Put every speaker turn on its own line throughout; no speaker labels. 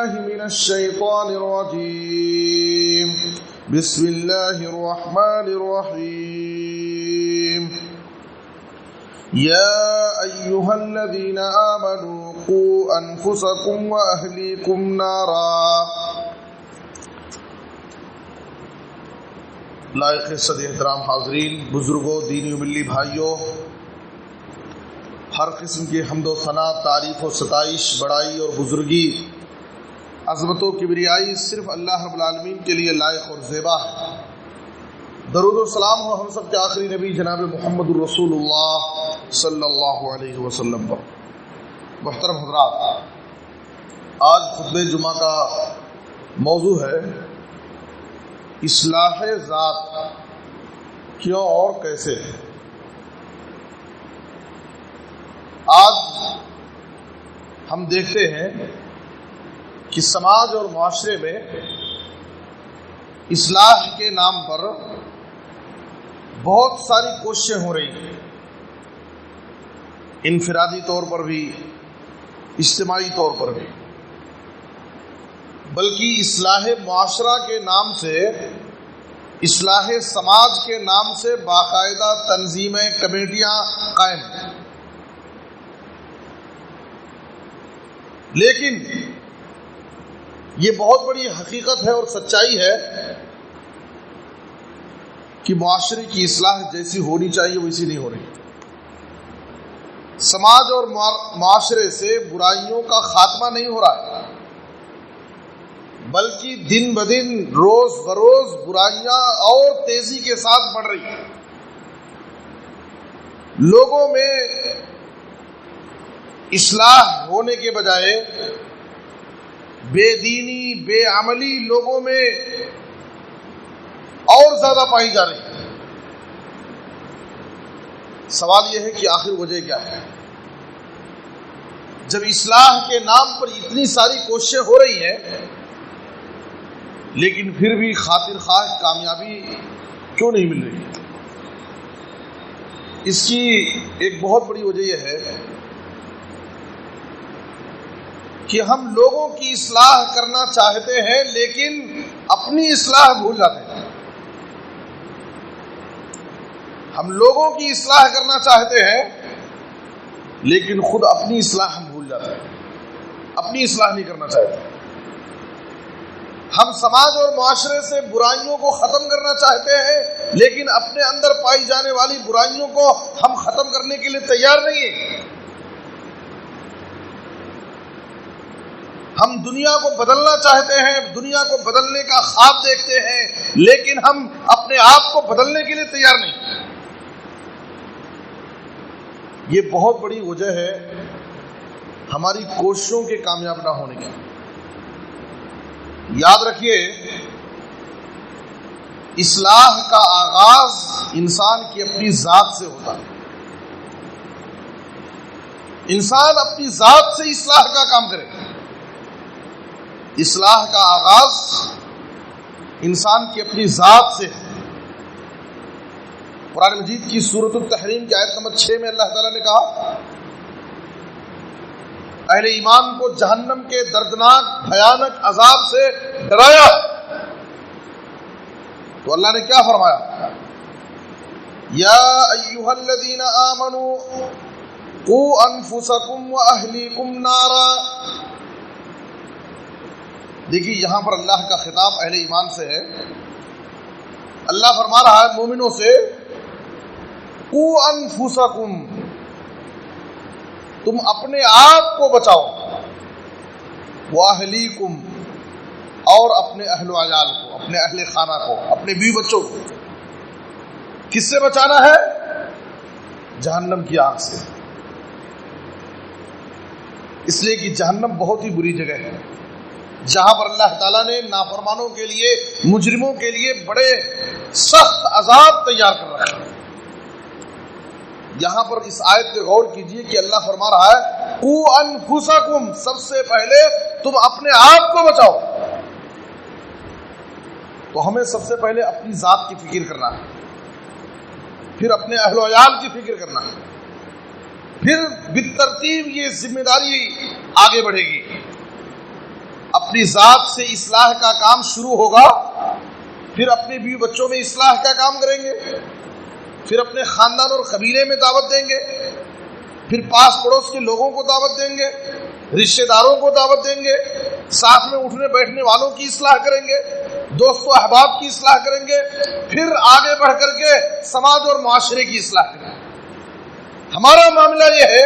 بالله من الشيطان الرجيم بسم الله الرحمن الرحيم يا أيها الذين آمنوا قوا أنفسكم وأهليكم نارا. لائق صد احترام حاضرین، بزرگوں، دینی و ملی بھائیوں، ہر قسم کی حمد و ثنا، تعریف و ستائش، بڑائی اور بزرگی، عظمت و کبریائی صرف اللہ رب العالمین کے لیے لائق اور زیبا ہے. درود و سلام ہو ہم سب کے آخری نبی جناب محمد الرسول اللہ صلی اللہ علیہ وسلم پر. محترم حضرات، آج خطبہ جمعہ کا موضوع ہے اصلاح ذات، کیوں اور کیسے. آج ہم دیکھتے ہیں کہ سماج اور معاشرے میں اصلاح کے نام پر بہت ساری کوششیں ہو رہی ہیں، انفرادی طور پر بھی، اجتماعی طور پر بھی، بلکہ اصلاح معاشرہ کے نام سے، اصلاح سماج کے نام سے باقاعدہ تنظیمیں، کمیٹیاں قائم ہیں. لیکن یہ بہت بڑی حقیقت ہے اور سچائی ہے کہ معاشرے کی اصلاح جیسی ہونی چاہیے ویسی نہیں ہو رہی. سماج اور معاشرے سے برائیوں کا خاتمہ نہیں ہو رہا ہے، بلکہ دن بدن، روز بروز برائیاں اور تیزی کے ساتھ بڑھ رہی ہیں. لوگوں میں اصلاح ہونے کے بجائے بے دینی، بے عملی لوگوں میں اور زیادہ پائی جا رہی ہے. سوال یہ ہے کہ آخر وجہ کیا ہے؟ جب اصلاح کے نام پر اتنی ساری کوششیں ہو رہی ہیں، لیکن پھر بھی خاطر خواہ کامیابی کیوں نہیں مل رہی؟ اس کی ایک بہت بڑی وجہ یہ ہے کہ ہم لوگوں کی اصلاح کرنا چاہتے ہیں لیکن اپنی اصلاح بھول جاتے ہیں. ہم لوگوں کی اصلاح کرنا چاہتے ہیں لیکن خود اپنی اصلاح ہم بھول جاتے ہیں، اپنی اصلاح نہیں کرنا چاہتے. ہم سماج اور معاشرے سے برائیوں کو ختم کرنا چاہتے ہیں لیکن اپنے اندر پائی جانے والی برائیوں کو ہم ختم کرنے کے لیے تیار نہیں ہیں. ہم دنیا کو بدلنا چاہتے ہیں، دنیا کو بدلنے کا خواب دیکھتے ہیں، لیکن ہم اپنے آپ کو بدلنے کے لیے تیار نہیں. یہ بہت بڑی وجہ ہے ہماری کوششوں کے کامیاب نہ ہونے کی. یاد رکھیے، اصلاح کا آغاز انسان کی اپنی ذات سے ہوتا ہے. انسان اپنی ذات سے اصلاح کا کام کرے. اصلاح کا آغاز انسان کی اپنی ذات سے ہے. قرآن مجید کی سورۃ التحریم کی آیت نمبر 6 میں اللہ تعالیٰ نے کہا، اہل ایمان کو جہنم کے دردناک بھیانک عذاب سے ڈرایا. تو اللہ نے کیا فرمایا؟ یا ایھا الذین آمنوا قوا انفسکم واہلیکم نارا. دیکھیے، یہاں پر اللہ کا خطاب اہل ایمان سے ہے. اللہ فرما رہا ہے مومنوں سے، قوا انفسکم، تم اپنے آپ کو بچاؤ، واہلیکم، اور اپنے اہل و عیال کو، اپنے اہل خانہ کو، اپنے بیوی بچوں کو. کس سے بچانا ہے؟ جہنم کی آگ سے. اس لیے کہ جہنم بہت ہی بری جگہ ہے، جہاں پر اللہ تعالیٰ نے نافرمانوں کے لیے، مجرموں کے لیے بڑے سخت عذاب تیار کر رکھا ہے. یہاں پر اس آیت پہ غور کیجئے کہ اللہ فرما رہا ہے قوا انفسکم، سب سے پہلے تم اپنے آپ کو بچاؤ. تو ہمیں سب سے پہلے اپنی ذات کی فکر کرنا ہے، پھر اپنے اہل و عیال کی فکر کرنا ہے، پھر بالترتیب یہ ذمہ داری آگے بڑھے گی. اپنی ذات سے اصلاح کا کام شروع ہوگا، پھر اپنے بیوی بچوں میں اصلاح کا کام کریں گے، پھر اپنے خاندان اور قبیلے میں دعوت دیں گے، پھر پاس پڑوس کے لوگوں کو دعوت دیں گے، رشتہ داروں کو دعوت دیں گے، ساتھ میں اٹھنے بیٹھنے والوں کی اصلاح کریں گے، دوست و احباب کی اصلاح کریں گے، پھر آگے بڑھ کر کے سماج اور معاشرے کی اصلاح کریں گے۔ ہمارا معاملہ یہ ہے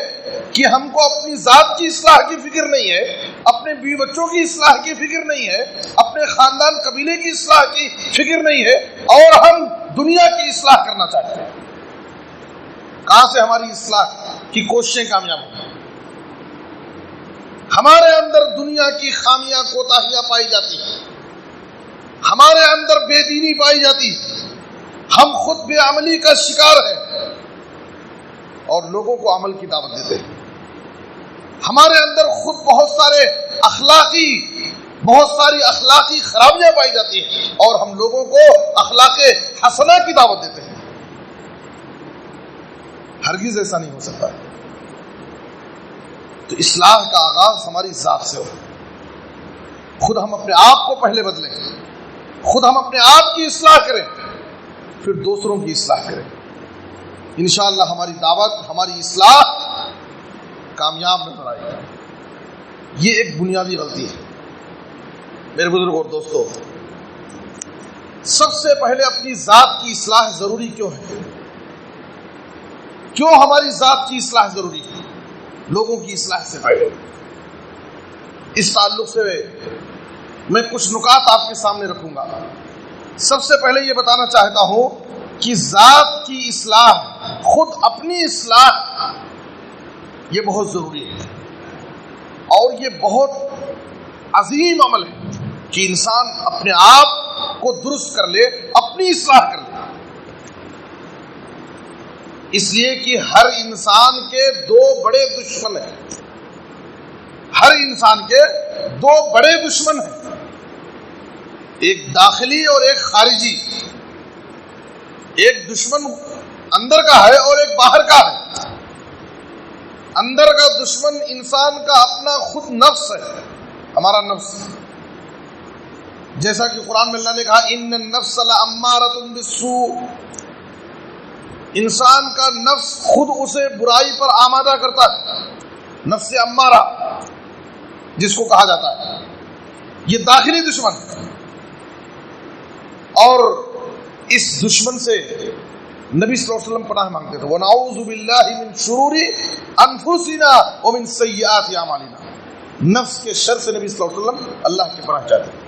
کہ ہم کو اپنی ذات کی اصلاح کی فکر نہیں ہے، اپنے بیوی بچوں کی اصلاح کی فکر نہیں ہے، اپنے خاندان قبیلے کی اصلاح کی فکر نہیں ہے، اور ہم دنیا کی اصلاح کرنا چاہتے ہیں۔ کہاں سے ہماری اصلاح کی کوششیں کامیاب ہوں؟ ہمارے اندر دنیا کی خامیاں کوتاہیاں پائی جاتی ہیں، ہمارے اندر بے دینی پائی جاتی ہے، ہم خود بے عملی کا شکار ہیں اور لوگوں کو عمل کی دعوت دیتے ہیں۔ ہمارے اندر خود بہت ساری اخلاقی خرابیاں پائی جاتی ہیں اور ہم لوگوں کو اخلاق حسنہ کی دعوت دیتے ہیں۔ ہرگز ایسا نہیں ہو سکتا۔ تو اصلاح کا آغاز ہماری ذات سے ہو۔ خود ہم اپنے آپ کو پہلے بدلیں، خود ہم اپنے آپ کی اصلاح کریں، پھر دوسروں کی اصلاح کریں۔ انشاءاللہ ہماری دعوت، ہماری اصلاح کامیاب نظر آئے گی۔ یہ ایک بنیادی غلطی ہے میرے بزرگ اور دوستو۔ سب سے پہلے اپنی ذات کی اصلاح ضروری کیوں ہے؟ کیوں ہماری ذات کی اصلاح ضروری ہے لوگوں کی اصلاح سے پہلے؟ اس تعلق سے میں کچھ نکات آپ کے سامنے رکھوں گا۔ سب سے پہلے یہ بتانا چاہتا ہوں کہ ذات کی اصلاح، خود اپنی اصلاح، یہ بہت ضروری ہے اور یہ بہت عظیم عمل ہے کہ انسان اپنے آپ کو درست کر لے، اپنی اصلاح کر لے۔ اس لیے کہ ہر انسان کے دو بڑے دشمن ہیں، ہر انسان کے دو بڑے دشمن ہیں، ایک داخلی اور ایک خارجی۔ ایک دشمن اندر کا ہے اور ایک باہر کا ہے۔ اندر کا دشمن انسان کا اپنا خود نفس ہے، ہمارا نفس، جیسا کہ قرآن میں اللہ نے کہا ان النفس لامارۃ بالسوء، انسان کا نفس خود اسے برائی پر آمادہ کرتا ہے، نفس امارہ جس کو کہا جاتا ہے، یہ داخلی دشمن ہے۔ اور اس دشمن سے نبی صلی اللہ علیہ وسلم پناہ مانگتے تھے، وَنَعُوذُ بِاللَّهِ مِن شُرُورِ أَنفُسِنَا وَمِن سَيِّئَاتِ أَعْمَالِنَا، نفس کے شر سے نبی صلی اللہ علیہ وسلم اللہ کی پناہ چاہتے تھے۔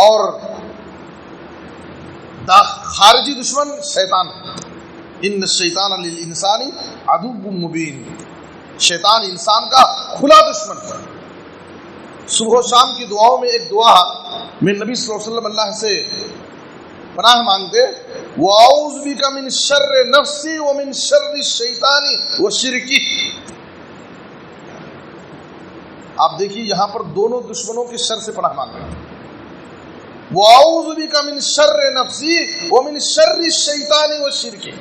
اور خارجی دشمن شیطان ہے، ان الشیطان للانسان عدو مبین، شیطان انسان کا کھلا دشمن ہے۔ صبح و شام کی دعاؤں میں ایک دعا میں نبی صلی اللہ علیہ وسلم اللہ سے پناہ مانگتے، وَأَعُوذُ بِكَ مِن شَرِّ نَفْسِي وَمِن شَرِّ الشَّيْطَانِ وَشِرْكِهِ۔ آپ دیکھیے یہاں پر دونوں دشمنوں کے شر سے پناہ مانگ رہے ہیں۔ وَأَعُوذُ بِكَ مِن شَرِّ نَفْسِي وَمِن شَرِّ الشَّيْطَانِ وَشِرْكِهِ،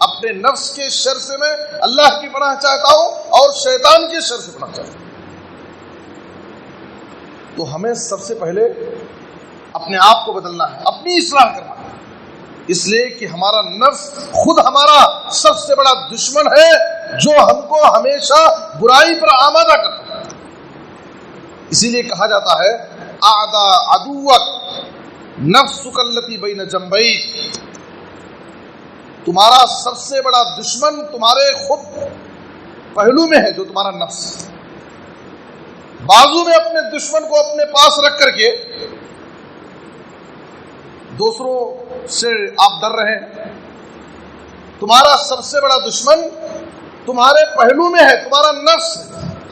اپنے نفس کے شر سے میں اللہ کی پناہ چاہتا ہوں اور شیطان کے شر سے پناہ چاہتا ہوں۔ تو ہمیں سب سے پہلے اپنے آپ کو بدلنا ہے، اپنی اصلاح کرنا ہے، اس لیے کہ ہمارا نفس خود ہمارا سب سے بڑا دشمن ہے جو ہم کو ہمیشہ برائی پر آمادہ کرتا ہے۔ اسی لیے کہا جاتا ہے اعدى عدوک نفسک التی بین جنبیک، تمہارا سب سے بڑا دشمن تمہارے خود پہلو میں ہے جو تمہارا نفس۔ بازو میں اپنے دشمن کو اپنے پاس رکھ کر کے دوسروں سے آپ ڈر رہے ہیں، تمہارا سب سے بڑا دشمن تمہارے پہلو میں ہے، تمہارا نفس۔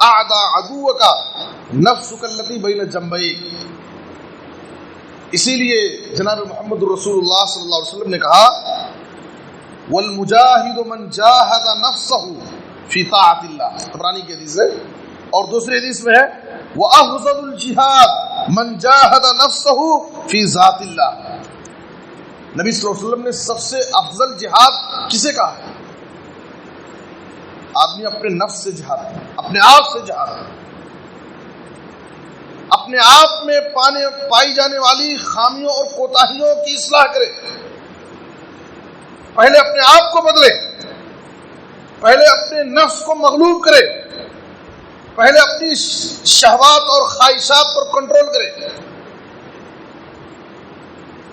اعدى عدوک نفسک التی بین جنبیک، اسی لیے جناب محمد رسول اللہ صلی اللہ علیہ وسلم نے کہا والمجاہد من جاہد نفسہ فی طاعت اللہ، طبرانی کی حدیث ہے، اور دوسری حدیث میں ہے وافضل الجہاد من جاہد نفسہ فی ذات اللہ۔ نبی صلی اللہ علیہ وسلم نے سب سے افضل جہاد کسے کہا ہے؟ آدمی اپنے نفس سے جہاد، اپنے آپ سے جہاد۔ اپنے آپ میں پائی جانے والی خامیوں اور کوتاہیوں کی اصلاح کرے، پہلے اپنے آپ کو بدلے، پہلے اپنے نفس کو مغلوب کرے، پہلے اپنی شہوات اور خواہشات پر کنٹرول کرے۔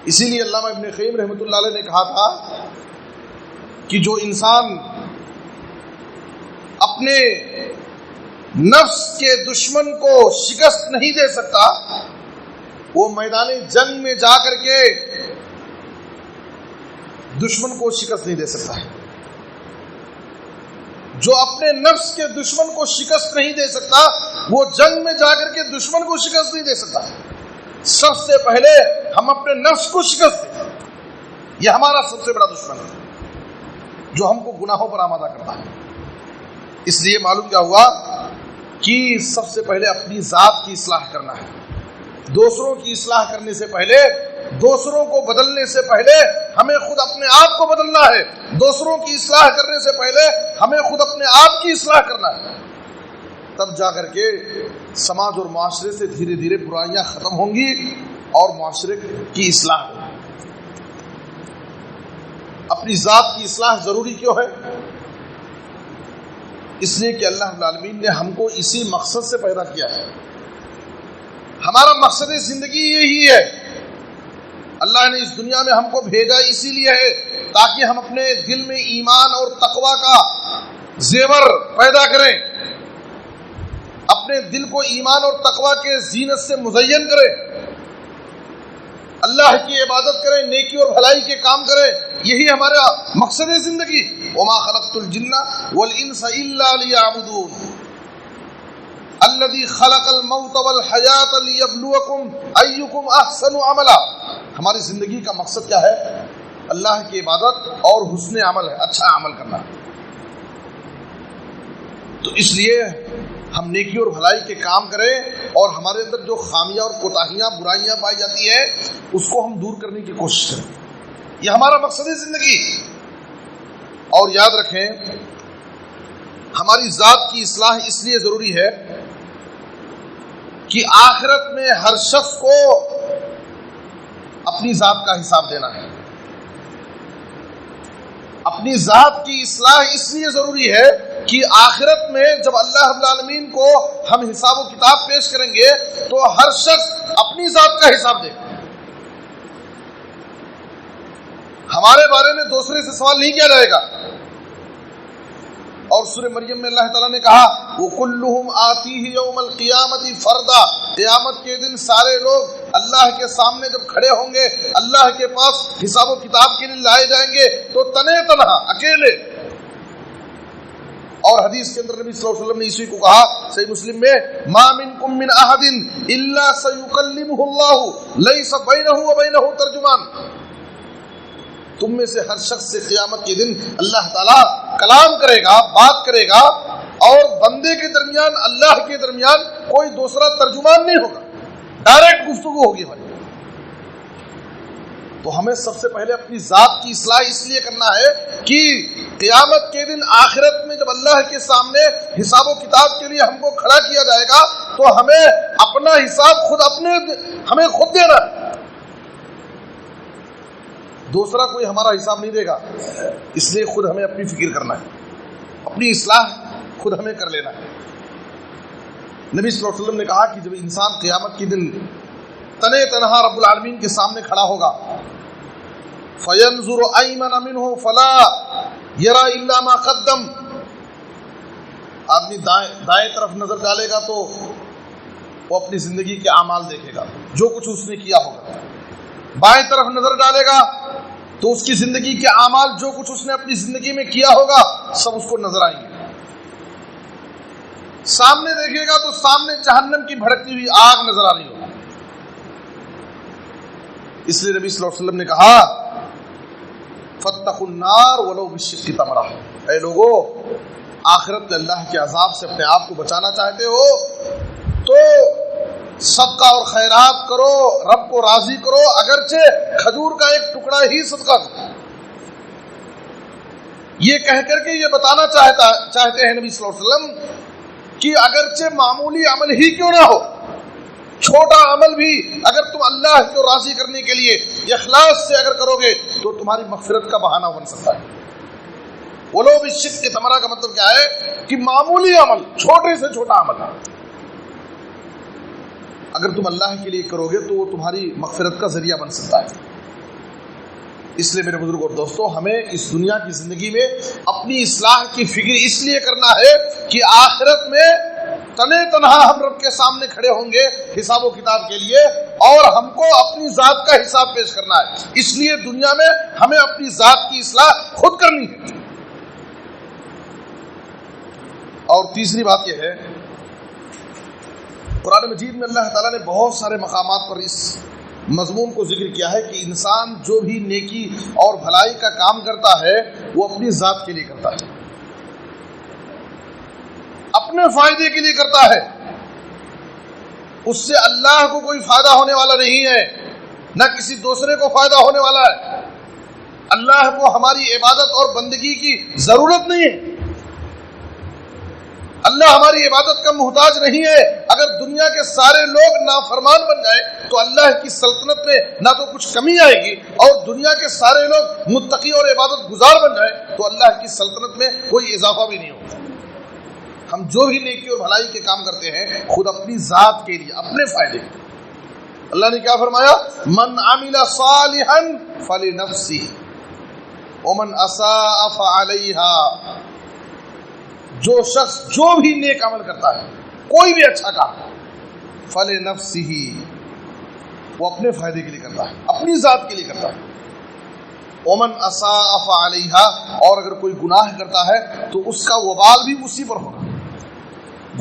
اسی لیے علامہ ابن قیم رحمۃ اللہ علیہ نے کہا تھا کہ جو انسان اپنے نفس کے دشمن کو شکست نہیں دے سکتا، وہ میدان جنگ میں جا کر کے دشمن کو شکست نہیں دے سکتا ہے۔ جو اپنے نفس کے دشمن کو شکست نہیں دے سکتا، وہ جنگ میں جا کر کے دشمن کو شکست نہیں دے سکتا۔ سب سے پہلے ہم اپنے نفس کو شکست دیں، یہ ہمارا سب سے بڑا دشمن ہے جو ہم کو گناہوں پر آمادہ کرتا ہے۔ اس لیے معلوم کیا ہوا کہ سب سے پہلے اپنی ذات کی اصلاح کرنا ہے۔ دوسروں کی اصلاح کرنے سے پہلے، دوسروں کو بدلنے سے پہلے ہمیں خود اپنے آپ کو بدلنا ہے۔ دوسروں کی اصلاح کرنے سے پہلے ہمیں خود اپنے آپ کی اصلاح کرنا ہے، تب جا کر کے سماج اور معاشرے سے دھیرے دھیرے برائیاں ختم ہوں گی اور معاشرے کی اصلاح ہوگی۔ اپنی ذات کی اصلاح ضروری کیوں ہے؟ اس لیے کہ اللہ رب العالمین نے ہم کو اسی مقصد سے پیدا کیا ہے۔ ہمارا مقصد زندگی یہی ہے۔ اللہ نے اس دنیا میں ہم کو بھیجا اسی لیے ہے تاکہ ہم اپنے دل میں ایمان اور تقوی کا زیور پیدا کریں، اپنے دل کو ایمان اور تقوی کے زینت سے مزین کریں، اللہ کی عبادت کریں، نیکی اور بھلائی کے کام کریں۔ یہی ہمارا مقصد ہے زندگی۔ وما خلقت الجن والانس الا ليعبدون الذي خلق الموت والحیاة ليبلوکم ایکم احسن عملا۔ ہماری زندگی کا مقصد کیا ہے؟ اللہ کی عبادت اور حسن عمل ہے، اچھا عمل کرنا۔ تو اس لیے ہم نیکی اور بھلائی کے کام کریں اور ہمارے اندر جو خامیاں اور کوتاہیاں برائیاں پائی جاتی ہیں اس کو ہم دور کرنے کی کوشش کریں۔ یہ ہمارا مقصد ہے زندگی۔ اور یاد رکھیں، ہماری ذات کی اصلاح اس لیے ضروری ہے کہ آخرت میں ہر شخص کو اپنی ذات کا حساب دینا ہے۔ اپنی ذات کی اصلاح اس لیے ضروری ہے کہ آخرت میں جب اللہ رب العالمین کو ہم حساب و کتاب پیش کریں گے تو ہر شخص اپنی ذات کا حساب دے گا۔ ہمارے بارے میں دوسرے سے سوال نہیں کیا جائے گا۔ اور سورہ مریم میں اللہ تعالیٰ نے کہا وَكُلُّهُمْ آتِيهِ يَوْمَ الْقِيَامَةِ فَرْدًا، قیامت کے دن سارے لوگ اللہ کے سامنے جب کھڑے ہوں گے، اللہ کے پاس حساب و کتاب کے لیے لائے جائیں گے تو تنہا تنہا اکیلے۔ اور حدیث کے اندر نبی صلی اللہ علیہ وسلم نے اسی کو کہا صحیح مسلم میں ما منکم من احد الا سیکلمہ اللہ لیس بینہ وبینہ ترجمان۔ تم میں سے ہر شخص سے قیامت کے دن اللہ تعالیٰ کلام کرے گا، بات کرے گا، اور بندے کے درمیان اللہ کے درمیان کوئی دوسرا ترجمان نہیں ہوگا، ڈائریکٹ گفتگو ہوگی بھائی۔ تو ہمیں سب سے پہلے اپنی ذات کی اصلاح اس لیے کرنا ہے کہ قیامت کے دن آخرت میں جب اللہ کے سامنے حساب و کتاب کے لیے ہم کو کھڑا کیا جائے گا تو ہمیں اپنا حساب ہمیں خود دینا ہے، دوسرا کوئی ہمارا حساب نہیں دے گا۔ اس لیے خود ہمیں اپنی فکر کرنا ہے، اپنی اصلاح خود ہمیں کر لینا ہے۔ نبی صلی اللہ علیہ وسلم نے کہا کہ جب انسان قیامت کے دن تنہا رب العالمین کے سامنے کھڑا ہوگا فَيَنْظُرُ أَيْمَنَ مِنْهُ فَلَا يَرَى إِلَّا مَا قَدَّمَ، آدمی دائیں طرف نظر ڈالے گا تو وہ اپنی زندگی کے اعمال دیکھے گا، جو کچھ اس نے کیا ہوگا۔ بائیں طرف نظر ڈالے گا تو اس کی زندگی کے اعمال، جو کچھ اس نے اپنی زندگی میں کیا ہوگا سب اس کو نظر آئیں گے۔ سامنے دیکھے گا تو سامنے جہنم کی بھڑکتی ہوئی آگ نظر آ رہی ہوگی۔ اس لیے نبی صلی اللہ علیہ وسلم نے کہا فَاتَّقُوا النَّارَ وَلَوْ بِالشِّقِّ تَمْرَةٍ، اے لوگو آخرت میں اللہ کے عذاب سے اپنے آپ کو بچانا چاہتے ہو تو صدقہ اور خیرات کرو، رب کو راضی کرو، اگرچہ کھجور کا ایک ٹکڑا ہی صدقہ کرو۔ یہ کہہ کر کے یہ بتانا چاہتے ہیں نبی صلی اللہ علیہ وسلم کہ اگرچہ معمولی عمل ہی کیوں نہ ہو، چھوٹا عمل بھی اگر تم اللہ کو راضی کرنے کے لیے اخلاص سے اگر کرو گے تو تمہاری مغفرت کا بہانہ بن سکتا ہے۔ ولو بالشق تمرہ کا مطلب کیا ہے کہ معمولی عمل، چھوٹے سے چھوٹا عمل اگر تم اللہ کے لیے کرو گے تو وہ تمہاری مغفرت کا ذریعہ بن سکتا ہے۔ اس لیے میرے بزرگ اور دوستو، ہمیں اس دنیا کی زندگی میں اپنی اصلاح کی فکر اس لیے کرنا ہے کہ آخرت میں تنے تنہا ہم رب کے سامنے کھڑے ہوں گے حساب و کتاب کے لیے، اور ہم کو اپنی ذات کا حساب پیش کرنا ہے۔ اس لیے دنیا میں ہمیں اپنی ذات کی اصلاح خود کرنی ہے۔ اور تیسری بات یہ ہے، قرآن مجید میں اللہ تعالیٰ نے بہت سارے مقامات پر اس مضمون کو ذکر کیا ہے کہ انسان جو بھی نیکی اور بھلائی کا کام کرتا ہے وہ اپنی ذات کے لیے کرتا ہے، اپنے فائدے کے لیے کرتا ہے، اس سے اللہ کو کوئی فائدہ ہونے والا نہیں ہے، نہ کسی دوسرے کو فائدہ ہونے والا ہے۔ اللہ کو ہماری عبادت اور بندگی کی ضرورت نہیں ہے، اللہ ہماری عبادت کا محتاج نہیں ہے۔ اگر دنیا کے سارے لوگ نافرمان بن جائیں تو اللہ کی سلطنت میں نہ تو کچھ کمی آئے گی، اور دنیا کے سارے لوگ متقی اور عبادت گزار بن جائیں تو اللہ کی سلطنت میں کوئی اضافہ بھی نہیں ہوگا۔ ہم جو بھی نیکی اور بھلائی کے کام کرتے ہیں خود اپنی ذات کے لیے، اپنے فائدے کے لیے۔ اللہ نے کیا فرمایا؟ من عمل صالحا فلنفسہ ومن اساء فعلیہا۔ جو شخص جو بھی نیک عمل کرتا ہے، کوئی بھی اچھا کام، فلنفسہ، وہ اپنے فائدے کے لیے کرتا ہے، اپنی ذات کے لیے کرتا ہے۔ ومن اساء فعلیہا، اور اگر کوئی گناہ کرتا ہے تو اس کا وبال بھی اسی پر ہوگا۔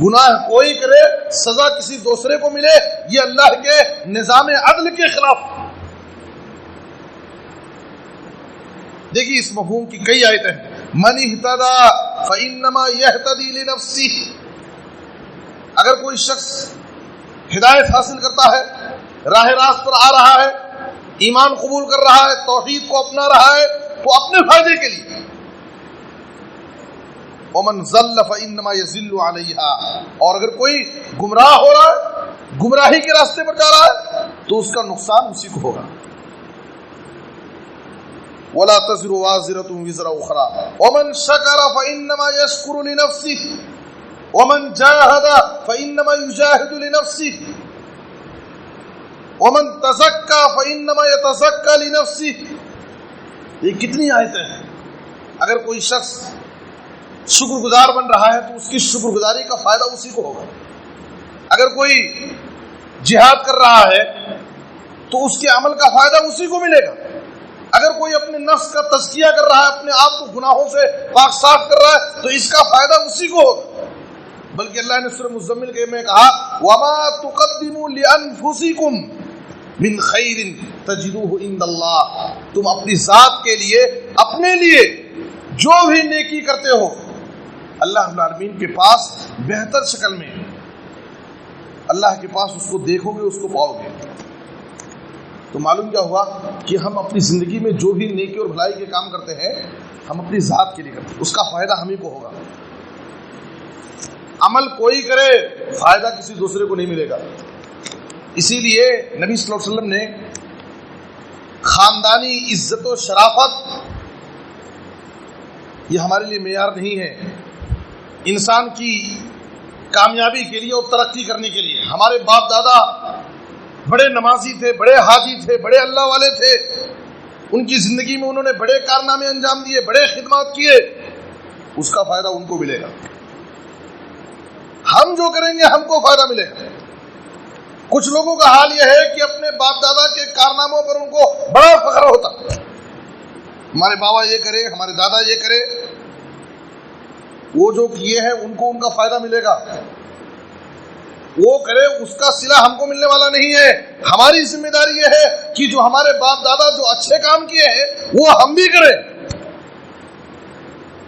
گناہ کوئی کرے سزا کسی دوسرے کو ملے، یہ اللہ کے نظام عدل کے خلاف۔ دیکھیے اس مفہوم کی کئی آیتیں ہیں۔ من اہتدی فانما یہتدی لنفسہ، اگر کوئی شخص ہدایت حاصل کرتا ہے، راہ راست پر آ رہا ہے، ایمان قبول کر رہا ہے، توحید کو اپنا رہا ہے، تو اپنے فائدے کے لیے۔ ومن ضل فانما یضل علیہا، اور اگر کوئی گمراہ ہو رہا ہے، گمراہی کے راستے پر جا رہا ہے، تو اس کا نقصان اسی کو ہوگا۔ ولا تزر وازرة وزر أخرى ومن شكر فإنما يشكر لنفسه ومن جاهد فإنما يجاهد لنفسه ومن تزكى فإنما يتزكى لنفسه۔ یہ کتنی آیتیں ہیں۔ اگر کوئی شخص شکر گزار بن رہا ہے تو اس کی شکر گزاری کا فائدہ اسی کو ہوگا۔ اگر کوئی جہاد کر رہا ہے تو اس کے عمل کا فائدہ اسی کو ملے گا۔ اگر کوئی اپنے نفس کا تزکیہ کر رہا ہے، اپنے آپ کو گناہوں سے پاک صاف کر رہا ہے، تو اس کا فائدہ اسی کو ہوگا۔ بلکہ اللہ نے سورہ مزمل میں کہا وَمَا تُقَدِّمُوا لِأَنفُسِكُمْ مِنْ خَيْرٍ تَجِدُوهُ عِنْدَ اللَّهِ، تم اپنی ذات کے لیے، اپنے لیے جو بھی نیکی کرتے ہو اللہ رب العالمین کے پاس بہتر شکل میں، اللہ کے پاس اس کو دیکھو گے، اس کو پاؤ گے۔ تو معلوم کیا ہوا کہ ہم اپنی زندگی میں جو بھی نیکی اور بھلائی کے کام کرتے ہیں ہم اپنی ذات کے لیے کرتے ہیں، اس کا فائدہ ہم ہی کو ہوگا۔ عمل کوئی کرے فائدہ کسی دوسرے کو نہیں ملے گا۔ اسی لیے نبی صلی اللہ علیہ وسلم نے خاندانی عزت و شرافت یہ ہمارے لیے معیار نہیں ہے۔ انسان کی کامیابی کے لیے اور ترقی کرنے کے لیے ہمارے باپ دادا بڑے نمازی تھے، بڑے حاجی تھے، بڑے اللہ والے تھے، ان کی زندگی میں انہوں نے بڑے کارنامے انجام دیے، بڑے خدمات کیے، اس کا فائدہ ان کو ملے گا۔ ہم جو کریں گے ہم کو فائدہ ملے گا۔ کچھ لوگوں کا حال یہ ہے کہ اپنے باپ دادا کے کارناموں پر ان کو بڑا فخر ہوتا، ہمارے بابا یہ کرے، ہمارے دادا یہ کرے، وہ جو کیے ہیں ان کو ان کا فائدہ ملے گا، وہ کرے اس کا صلہ ہم کو ملنے والا نہیں ہے۔ ہماری ذمہ داری یہ ہے کہ جو ہمارے باپ دادا جو اچھے کام کیے ہیں وہ ہم بھی کریں،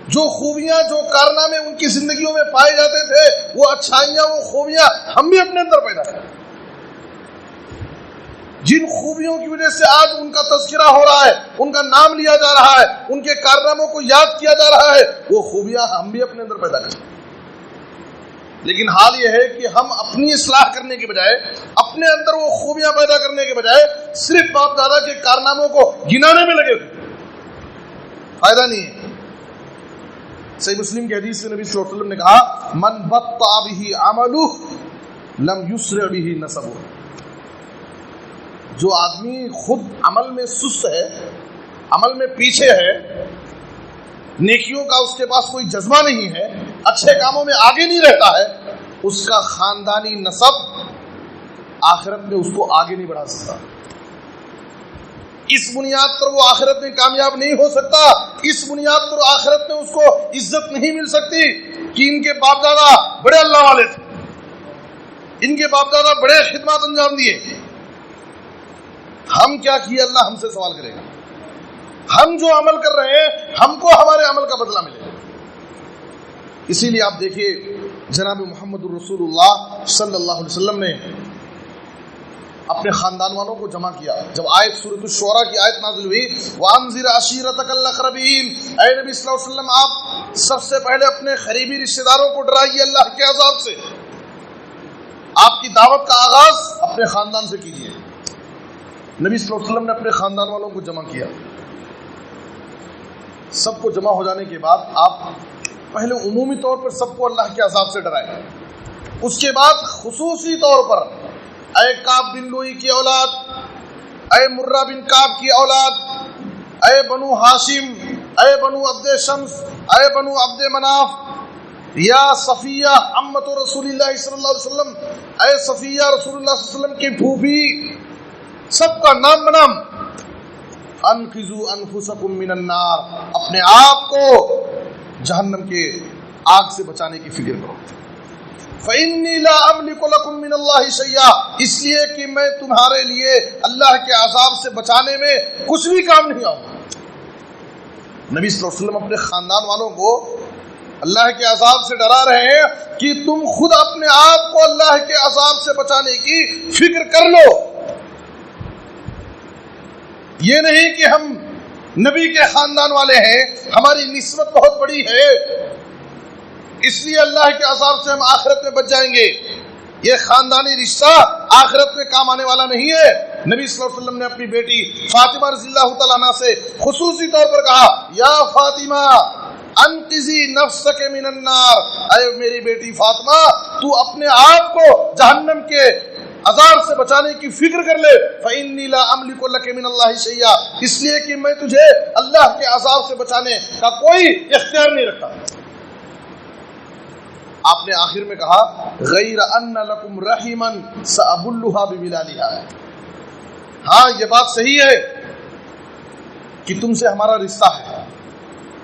جو خوبیاں جو کارنامے ان کی زندگیوں میں پائے جاتے تھے، وہ اچھائیاں وہ خوبیاں ہم بھی اپنے اندر پیدا کریں۔ جن خوبیوں کی وجہ سے آج ان کا تذکرہ ہو رہا ہے، ان کا نام لیا جا رہا ہے، ان کے کارناموں کو یاد کیا جا رہا ہے، وہ خوبیاں ہم بھی اپنے اندر پیدا کریں۔ لیکن حال یہ ہے کہ ہم اپنی اصلاح کرنے کے بجائے، اپنے اندر وہ خوبیاں پیدا کرنے کے بجائے صرف باپ دادا کے کارناموں کو گنانے میں لگے ہوئے، فائدہ نہیں ہے۔ صحیح مسلم کی حدیث میں نبی صلی اللہ علیہ وسلم نے کہا من بطأ به عمله لم يسرع به نسبه، جو آدمی خود عمل میں سست ہے، عمل میں پیچھے ہے، نیکیوں کا اس کے پاس کوئی جذبہ نہیں ہے، اچھے کاموں میں آگے نہیں رہتا ہے، اس کا خاندانی نسب آخرت میں اس کو آگے نہیں بڑھا سکتا۔ اس بنیاد پر وہ آخرت میں کامیاب نہیں ہو سکتا، اس بنیاد پر آخرت میں اس کو عزت نہیں مل سکتی کہ ان کے باپ دادا بڑے اللہ والے تھے، ان کے باپ دادا بڑے خدمات انجام دیے۔ ہم کیا کیے اللہ ہم سے سوال کرے گا، ہم جو عمل کر رہے ہیں ہم کو ہمارے عمل کا بدلہ ملے گا۔ اسی لیے آپ دیکھیے جناب محمد الرسول اللہ صلی اللہ علیہ وسلم نے اپنے خاندان والوں کو جمع کیا۔ جب آیت سورۃ الشعراء کی آیت نازل ہوئی وَأَنذِرْ عَشِيرَتَكَ الْأَقْرَبِينَ، اے نبی صلی اللہ علیہ وسلم آپ سب سے پہلے اپنے قریبی رشتہ داروں کو ڈرائیے اللہ کے عذاب سے۔ آپ کی دعوت کا آغاز اپنے خاندان سے کیجیے۔ نبی صلی اللہ علیہ وسلم نے اپنے خاندان والوں کو جمع کیا۔ سب کو جمع ہو جانے کے بعد آپ پہلے عمومی طور پر سب کو اللہ کے عذاب سے ڈرائیں، اس کے بعد خصوصی طور پر اے کعب بن لوئی کی اولاد، اے مرہ بن کعب کی اولاد، اے بنو ہاشم، اے بنو عبد شمس، اے بنو عبد مناف، یا صفیہ عمت رسول اللہ صلی اللہ علیہ وسلم، اے صفیہ رسول اللہ صلی اللہ علیہ وسلم کی پھوپھی، سب کا نام بنام انقذوا انفسکم من النار، اپنے آپ کو جہنم کے آگ سے بچانے کی فکر کرو۔ فإنی لا املک لکم من اللہ شیئا، اس لیے کہ میں تمہارے لیے اللہ کے عذاب سے بچانے میں کچھ بھی کام نہیں آؤں گا۔ نبی صلی اللہ علیہ وسلم اپنے خاندان والوں کو اللہ کے عذاب سے ڈرا رہے ہیں کہ تم خود اپنے آپ کو اللہ کے عذاب سے بچانے کی فکر کر لو۔ یہ نہیں کہ ہم نبی کے خاندان والے ہیں، ہماری نسبت بہت بڑی ہے اس لیے اللہ کے عذاب سے ہم آخرت میں بچ جائیں گے۔ یہ خاندانی رشتہ آخرت میں کام آنے والا نہیں ہے۔ نبی صلی اللہ علیہ وسلم نے اپنی بیٹی فاطمہ رضی اللہ تعالیٰ عنہ سے خصوصی طور پر کہا یا فاطمہ انقذی نفسک من النار، اے میری بیٹی فاطمہ تو اپنے آپ کو جہنم کے عذاب سے بچانے کی فکر کر لے۔ فإنی لا املک لک من اللہ شیئا، اس لیے کہ میں تجھے اللہ کے عذاب سے بچانے کا کوئی اختیار نہیں رکھتا۔ آپ نے آخر میں کہا غیر ان لکم رحما سأبلھا ببلالھا، ہاں یہ بات صحیح ہے کہ تم سے ہمارا رشتہ ہے،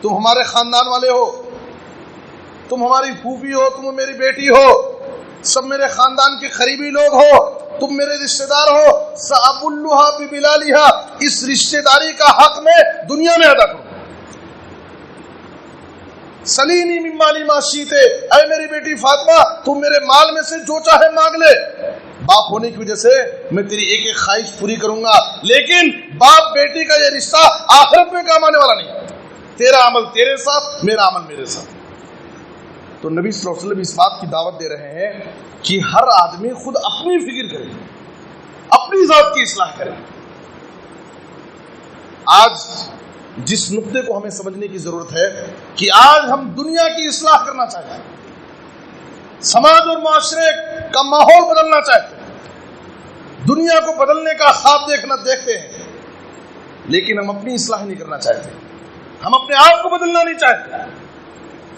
تم ہمارے خاندان والے ہو، تم ہماری پھوپھی ہو، تم میری بیٹی ہو، سب میرے خاندان کے قریبی لوگ ہو، تم میرے رشتہ دار ہو، سأبلھا ببلالھا، اس رشتہ داری کا حق میں دنیا میں ادا کروں۔ سلینی من مالی ما شئت، اے میری بیٹی فاطمہ تم میرے مال میں سے جو چاہے مانگ لے، باپ ہونے کی وجہ سے میں تیری ایک ایک خواہش پوری کروں گا، لیکن باپ بیٹی کا یہ رشتہ آخرت میں کام آنے والا نہیں، تیرا عمل تیرے ساتھ، میرا عمل میرے ساتھ۔ تو نبی صلی اللہ علیہ وسلم اس بات کی دعوت دے رہے ہیں کہ ہر آدمی خود اپنی فکر کرے، اپنی ذات کی اصلاح کرے۔ آج جس نقطے کو ہمیں سمجھنے کی ضرورت ہے کہ آج ہم دنیا کی اصلاح کرنا چاہتے ہیں، سماج اور معاشرے کا ماحول بدلنا چاہتے ہیں، دنیا کو بدلنے کا خواب دیکھتے ہیں، لیکن ہم اپنی اصلاح نہیں کرنا چاہتے، ہم اپنے آپ کو بدلنا نہیں چاہتے۔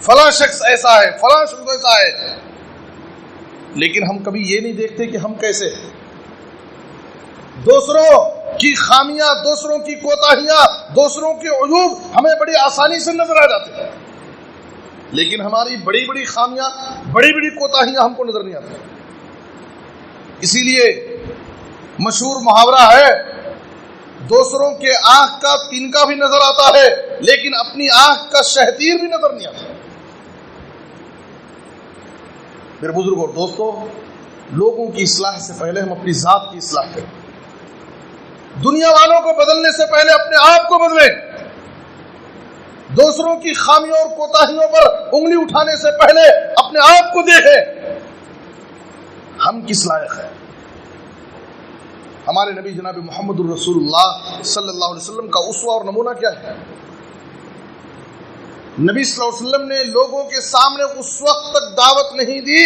فلاں شخص ایسا ہے، فلاں شخص ایسا ہے، لیکن ہم کبھی یہ نہیں دیکھتے کہ ہم کیسے ہیں۔ دوسروں کی خامیاں، دوسروں کی کوتاہیاں، دوسروں کے عیوب ہمیں بڑی آسانی سے نظر آ جاتے ہیں، لیکن ہماری بڑی بڑی خامیاں، بڑی بڑی کوتاہیاں ہم کو نظر نہیں آتی۔ اسی لیے مشہور محاورہ ہے دوسروں کے آنکھ کا تنکا بھی نظر آتا ہے لیکن اپنی آنکھ کا شہتیر بھی نظر نہیں آتا۔ میرے بزرگوں اور دوستوں، لوگوں کی اصلاح سے پہلے ہم اپنی ذات کی اصلاح کریں، دنیا والوں کو بدلنے سے پہلے اپنے آپ کو بدلیں، دوسروں کی خامیوں اور کوتاہیوں پر انگلی اٹھانے سے پہلے اپنے آپ کو دیکھیں ہم کس لائق ہیں؟ ہمارے نبی جناب محمد الرسول اللہ صلی اللہ علیہ وسلم کا اسوہ اور نمونہ کیا ہے؟ نبی صلی اللہ علیہ وسلم نے لوگوں کے سامنے اس وقت تک دعوت نہیں دی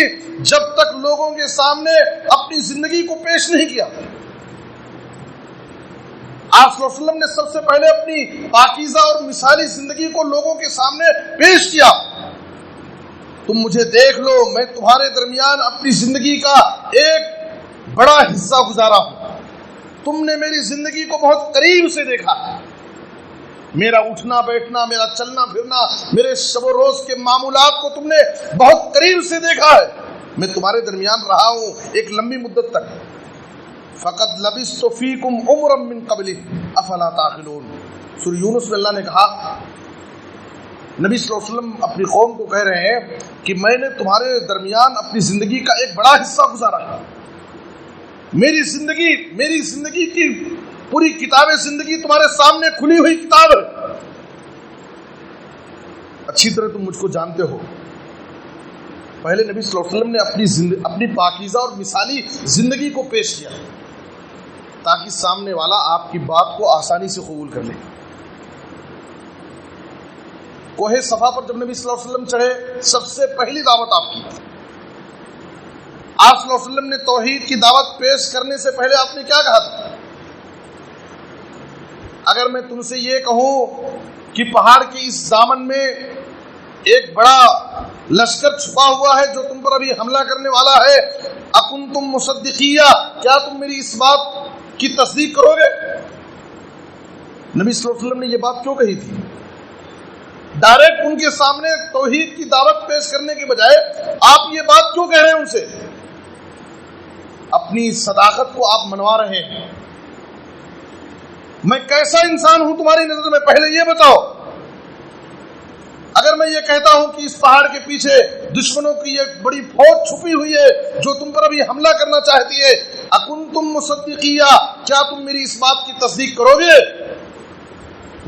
جب تک لوگوں کے سامنے اپنی زندگی کو پیش نہیں کیا۔ آپ صلی اللہ علیہ وسلم نے سب سے پہلے اپنی پاکیزہ اور مثالی زندگی کو لوگوں کے سامنے پیش کیا۔ تم مجھے دیکھ لو، میں تمہارے درمیان اپنی زندگی کا ایک بڑا حصہ گزارا ہوں، تم نے میری زندگی کو بہت قریب سے دیکھا، میرا اٹھنا بیٹھنا، میرا چلنا پھرنا، میرے شب و روز کے معمولات کو تم نے بہت قریب سے دیکھا ہے، میں تمہارے درمیان رہا ہوں ایک لمبی مدت تک۔ فقد لبثت فیکم عمرا من قبلہ افلا تعقلون۔ سورہ یونس میں اللہ نے کہا، نبی صلی اللہ علیہ وسلم اپنی قوم کو کہہ رہے ہیں کہ میں نے تمہارے درمیان اپنی زندگی کا ایک بڑا حصہ گزارا ہے، میری زندگی کی پوری کتاب زندگی تمہارے سامنے کھلی ہوئی کتاب ہے، اچھی طرح تم مجھ کو جانتے ہو۔ پہلے نبی صلی اللہ علیہ وسلم نے اپنی پاکیزہ اور مثالی زندگی کو پیش کیا تاکہ سامنے والا آپ کی بات کو آسانی سے قبول کر لے۔ کوہ صفا پر جب نبی صلی اللہ علیہ وسلم چڑھے، سب سے پہلی دعوت آپ کی، آپ صلی اللہ علیہ وسلم نے توحید کی دعوت پیش کرنے سے پہلے آپ نے کیا کہا تھا؟ اگر میں تم سے یہ کہوں کہ پہاڑ کے اس دامن میں ایک بڑا لشکر چھپا ہوا ہے جو تم پر ابھی حملہ کرنے والا ہے، اکنتم مصدقیہ، کیا تم میری اس بات کی تصدیق کرو گے؟ نبی صلی اللہ علیہ وسلم نے یہ بات کیوں کہی تھی؟ ڈائریکٹ ان کے سامنے توحید کی دعوت پیش کرنے کے بجائے آپ یہ بات کیوں کہہ رہے ہیں ان سے؟ اپنی صداقت کو آپ منوا رہے ہیں۔ میں کیسا انسان ہوں تمہاری نظر میں، پہلے یہ بتاؤ۔ اگر میں یہ کہتا ہوں کہ اس پہاڑ کے پیچھے دشمنوں کی ایک بڑی فوج چھپی ہوئی ہے جو تم پر ابھی حملہ کرنا چاہتی ہے، اکنتم مصدقیہ، کیا تم میری اس بات کی تصدیق کرو گے؟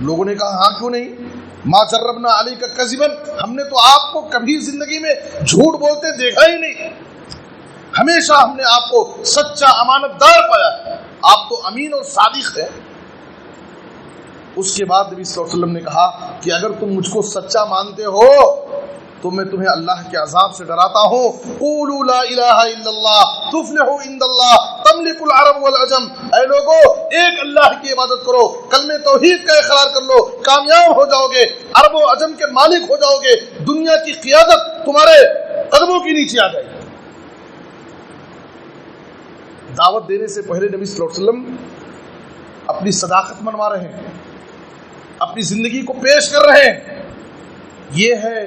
لوگوں نے کہا ہاں کیوں نہیں، ما جربنا علیک کذبا، ہم نے تو آپ کو کبھی زندگی میں جھوٹ بولتے دیکھا ہی نہیں، ہمیشہ ہم نے آپ کو سچا امانت دار پایا ہے، آپ تو امین اور صادق ہیں۔ اس کے بعد نبی صلی اللہ علیہ وسلم نے کہا کہ اگر تم مجھ کو سچا مانتے ہو تو میں تمہیں اللہ کے عذاب سے ڈراتا ہوں۔ قولوا لا الہ الا اللہ تفلحوا عند اللہ تملک العرب والعجم، اے لوگو ایک اللہ کی عبادت کرو، کلمہ توحید کا اقرار کر لو، کامیاب ہو جاؤ گے، عرب و عجم کے مالک ہو جاؤ گے، دنیا کی قیادت تمہارے قدموں کے نیچے آ جائے گی۔ دعوت دینے سے پہلے نبی صلی اللہ علیہ وسلم اپنی صداقت منوا رہے ہیں، اپنی زندگی کو پیش کر رہے ہیں۔ یہ ہے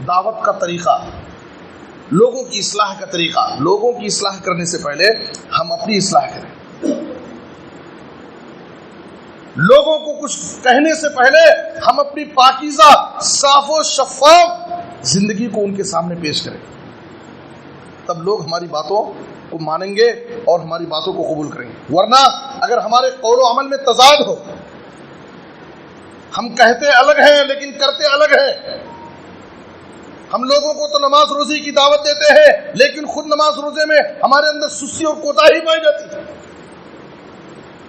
دعوت کا طریقہ، لوگوں کی اصلاح کا طریقہ۔ لوگوں کی اصلاح کرنے سے پہلے ہم اپنی اصلاح کریں، لوگوں کو کچھ کہنے سے پہلے ہم اپنی پاکیزہ صاف و شفاف زندگی کو ان کے سامنے پیش کریں، تب لوگ ہماری باتوں کو مانیں گے اور ہماری باتوں کو قبول کریں گے۔ ورنہ اگر ہمارے قول و عمل میں تضاد ہو، ہم کہتے الگ ہیں لیکن کرتے الگ ہیں، ہم لوگوں کو تو نماز روزی کی دعوت دیتے ہیں لیکن خود نماز روزے میں ہمارے اندر سستی اور کوتاہی پائی جاتی ہے،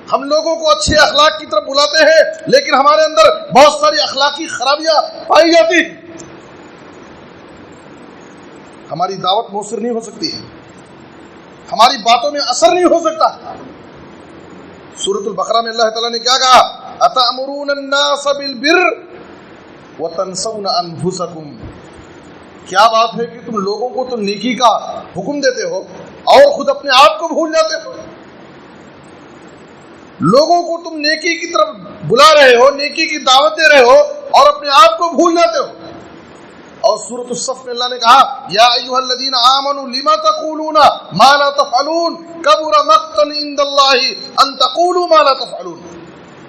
ہم لوگوں کو اچھے اخلاق کی طرف بلاتے ہیں لیکن ہمارے اندر بہت ساری اخلاقی خرابیاں پائی جاتی ہیں، ہماری دعوت مؤثر نہیں ہو سکتی، ہماری باتوں میں اثر نہیں ہو سکتا۔ سورۃ البقرہ میں اللہ تعالیٰ نے کیا کہا؟ اتأمرون الناس بالبر وتنسون انفسکم، کیا بات ہے کہ تم لوگوں کو تو نیکی کا حکم دیتے ہو اور خود اپنے آپ کو بھول جاتے ہو، لوگوں کو تم نیکی کی طرف بلا رہے ہو، نیکی کی دعوت دے رہے ہو اور اپنے آپ کو بھول جاتے ہو۔ اور سورۃ الصف میں اللہ نے کہا یا ایھا الذین آمنوا لما تقولون ما لا تفعلون کبر مقتا عند اللہ ان تقولوا ما لا تفعلون،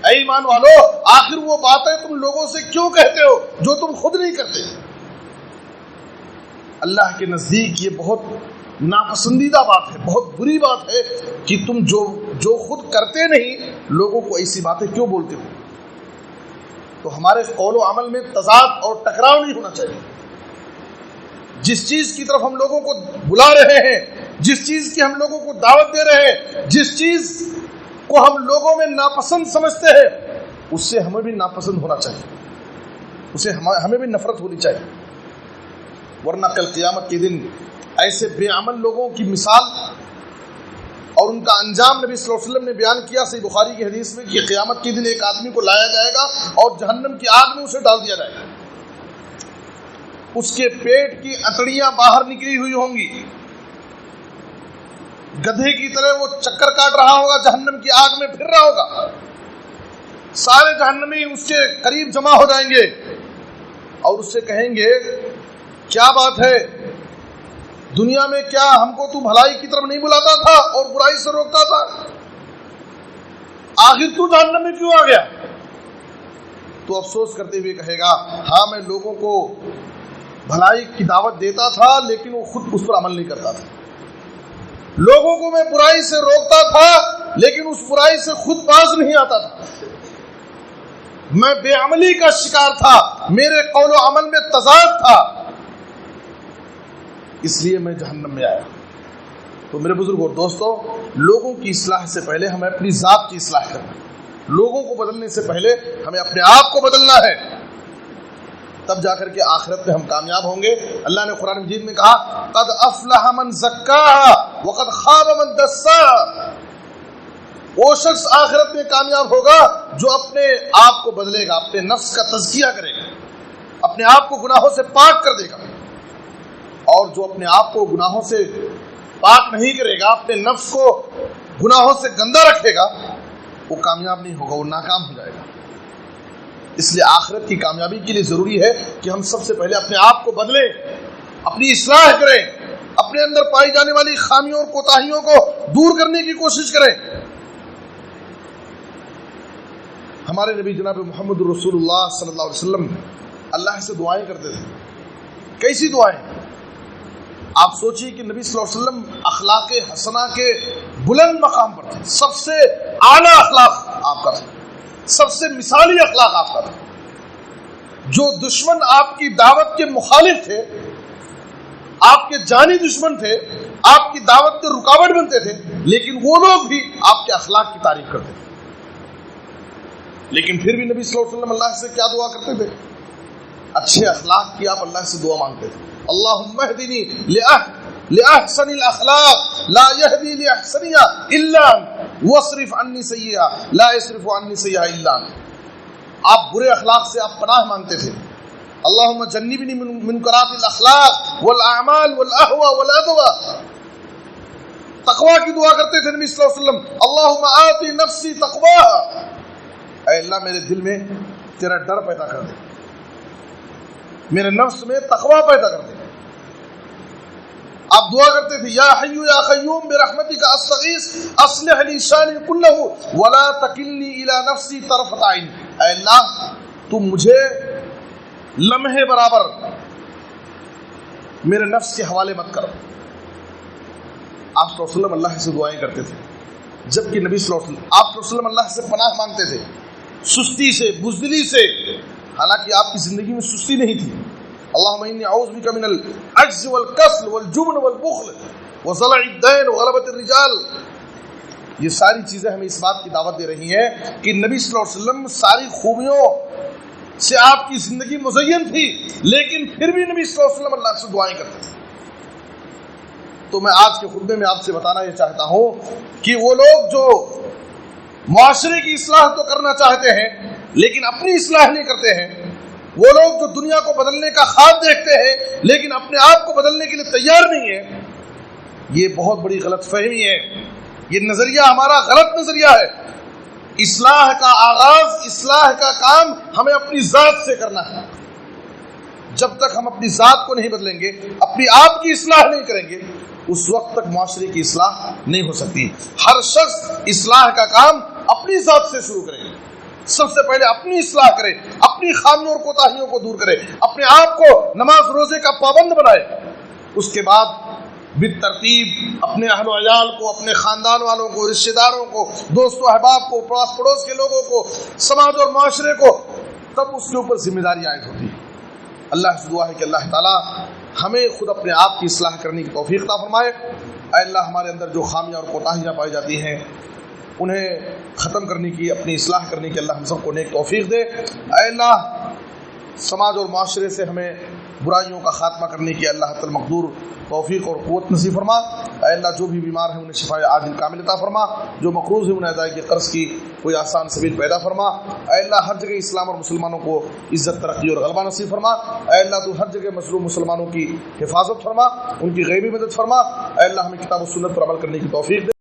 اے ایمان والو آخر وہ باتیں تم لوگوں سے کیوں کہتے ہو جو تم خود نہیں کرتے؟ اللہ کے نزدیک یہ بہت ناپسندیدہ بات ہے، بہت بری بات ہے کہ تم جو خود کرتے نہیں لوگوں کو ایسی باتیں کیوں بولتے ہو۔ تو ہمارے قول و عمل میں تضاد اور ٹکراؤ نہیں ہونا چاہیے، جس چیز کی طرف ہم لوگوں کو بلا رہے ہیں، جس چیز کی ہم لوگوں کو دعوت دے رہے ہیں، جس چیز کو ہم لوگوں میں ناپسند سمجھتے ہیں، اس سے ہمیں بھی ناپسند ہونا چاہیے، اسے ہمیں بھی نفرت ہونی چاہیے، ورنہ کل قیامت کے دن ایسے بے عمل لوگوں کی مثال اور ان کا انجام نبی صلی اللہ علیہ وسلم نے بیان کیا صحیح بخاری کی حدیث میں کہ قیامت کے دن ایک آدمی کو لایا جائے گا اور جہنم کی آگ میں اسے ڈال دیا جائے گا، اس کے پیٹ کی اتڑیاں باہر نکلی ہوئی ہوں گی، گدھے کی طرح وہ چکر کاٹ رہا ہوگا، جہنم کی آگ میں پھر رہا ہوگا، سارے جہنمی اس کے قریب جمع ہو جائیں گے اور اس سے کہیں گے کیا بات ہے، دنیا میں کیا ہم کو تو بھلائی کی طرف نہیں بلاتا تھا اور برائی سے روکتا تھا، آخر تو جہنم میں کیوں آ گیا؟ تو افسوس کرتے ہوئے کہے گا ہاں میں لوگوں کو بھلائی کی دعوت دیتا تھا لیکن وہ خود اس پر عمل نہیں کرتا تھا، لوگوں کو میں برائی سے روکتا تھا لیکن اس برائی سے خود باز نہیں آتا تھا، میں بے عملی کا شکار تھا، میرے قول و عمل میں تضاد تھا، اس لیے میں جہنم میں آیا۔ تو میرے بزرگوں اور دوستو، لوگوں کی اصلاح سے پہلے ہمیں اپنی ذات کی اصلاح کرنا ہے، لوگوں کو بدلنے سے پہلے ہمیں اپنے آپ کو بدلنا ہے، تب جا کر کے آخرت میں ہم کامیاب ہوں گے۔ اللہ نے قرآن مجید میں کہا قد افلح من زکاها وقد خاب من دساها، وہ شخص آخرت میں کامیاب ہوگا جو اپنے آپ کو بدلے گا، اپنے نفس کا تزکیہ کرے گا، اپنے آپ کو گناہوں سے پاک کر دے گا، اور جو اپنے آپ کو گناہوں سے پاک نہیں کرے گا، اپنے نفس کو گناہوں سے گندا رکھے گا، وہ کامیاب نہیں ہوگا، وہ ناکام ہو جائے گا۔ اس لیے آخرت کی کامیابی کے لیے ضروری ہے کہ ہم سب سے پہلے اپنے آپ کو بدلیں، اپنی اصلاح کریں، اپنے اندر پائی جانے والی خامیوں اور کوتاہیوں کو دور کرنے کی کوشش کریں۔ ہمارے نبی جناب محمد رسول اللہ صلی اللہ علیہ وسلم اللہ سے دعائیں کرتے تھے، کیسی دعائیں؟ آپ سوچئے کہ نبی صلی اللہ علیہ وسلم اخلاق حسنہ کے بلند مقام پر تھے، سب سے اعلیٰ اخلاق آپ کا تھا، سب سے مثالی اخلاق آپ کا تھا، جو دشمن آپ کی دعوت کے مخالف تھے، آپ کے جانی دشمن تھے، آپ کی دعوت کے رکاوٹ بنتے تھے، لیکن وہ لوگ بھی آپ کے اخلاق کی تعریف کرتے تھے، لیکن پھر بھی نبی صلی اللہ علیہ وسلم اللہ سے کیا دعا کرتے تھے؟ اچھے اخلاق کی آپ اللہ سے دعا مانگتے تھے، اللہم اہدنی لأحسن الاخلاق لا يهدي لأحسنها الا انت واصرف عني سیئها لا يصرف عني سیئها الا انت۔ آپ برے اخلاق سے آپ پناہ مانگتے تھے، اللہم جنبنی من منکرات الاخلاق والاعمال والاهواء والادواء، تقوی کی دعا کرتے تھے نبی صلی اللہ علیہ وسلم، اللہم آتی نفسی تقواها، اے اللہ میرے دل میں تیرا ڈر پیدا کر دے، میرے نفس میں تقوی پیدا کر دے۔ آپ دعا کرتے تھے یا حی یا قیوم برحمتک استغیث اصلح لی شانی کلہ ولا تکلنی الی نفسی طرفۃ عین، اے اللہ تو مجھے لمحے برابر میرے نفس کے حوالے مت کر۔ آپ صلی اللہ علیہ وسلم اللہ سے دعائیں کرتے تھے، جبکہ نبی صلی اللہ علیہ وسلم آپ صلی اللہ علیہ وسلم اللہ سے پناہ مانگتے تھے سستی سے، بزدلی سے، حالانکہ آپ کی زندگی میں سستی نہیں تھی۔ اللہم انی اعوذ بک من العجز والکسل والجبن والبخل وضلع الدین وغلبۃ الرجال، یہ ساری چیزیں ہمیں اس بات کی دعوت دے رہی ہیں کہ نبی صلی اللہ علیہ وسلم ساری خوبیوں سے آپ کی زندگی مزین تھی، لیکن پھر بھی نبی صلی اللہ علیہ وسلم اللہ سے دعائیں کرتے تھے۔ تو میں آج کے خطبے میں آپ سے بتانا یہ چاہتا ہوں کہ وہ لوگ جو معاشرے کی اصلاح تو کرنا چاہتے ہیں لیکن اپنی اصلاح نہیں کرتے ہیں، وہ لوگ جو دنیا کو بدلنے کا خواب دیکھتے ہیں لیکن اپنے آپ کو بدلنے کے لیے تیار نہیں ہے، یہ بہت بڑی غلط فہمی ہے، یہ نظریہ ہمارا غلط نظریہ ہے۔ اصلاح کا آغاز، اصلاح کا کام ہمیں اپنی ذات سے کرنا ہے۔ جب تک ہم اپنی ذات کو نہیں بدلیں گے، اپنی آپ کی اصلاح نہیں کریں گے، اس وقت تک معاشرے کی اصلاح نہیں ہو سکتی۔ ہر شخص اصلاح کا کام اپنی ذات سے شروع کرے، سب سے پہلے اپنی اصلاح کرے، اپنی خامیوں اور کوتاہیوں کو دور کرے، اپنے آپ کو نماز روزے کا پابند بنائے، اس کے بعد بالترتیب اپنے اہل و عیال کو، اپنے خاندان والوں کو، رشتہ داروں کو، دوست و احباب کو، پاس پڑوس کے لوگوں کو، سماج اور معاشرے کو، تب اس کے اوپر ذمہ داری عائد ہوتی ہے۔ اللہ سے دعا ہے کہ اللہ تعالیٰ ہمیں خود اپنے آپ کی اصلاح کرنے کی توفیق عطا فرمائے، اے اللہ ہمارے اندر جو خامیاں اور کوتاہیاں پائی جاتی ہیں انہیں ختم کرنے کی، اپنی اصلاح کرنے کی اللہ ہم سب کو نیک توفیق دے۔ اے اللہ سماج اور معاشرے سے ہمیں برائیوں کا خاتمہ کرنے کی اللہ تعالی مقدور توفیق اور قوت نصیب فرما۔ اے اللہ جو بھی بیمار ہیں انہیں شفاء عاجل کامل عطا فرما، جو مقروض ہیں انہیں ادائیگی قرض کی کوئی آسان سبیل پیدا فرما۔ اے اللہ ہر جگہ اسلام اور مسلمانوں کو عزت، ترقی اور غلبہ نصیب فرما۔ اے اللہ تو ہر جگہ مظلوم مسلمانوں کی حفاظت فرما، ان کی غیبی مدد فرما۔ اے اللہ ہمیں کتاب و سنت پر عمل کرنے کی توفیق دے۔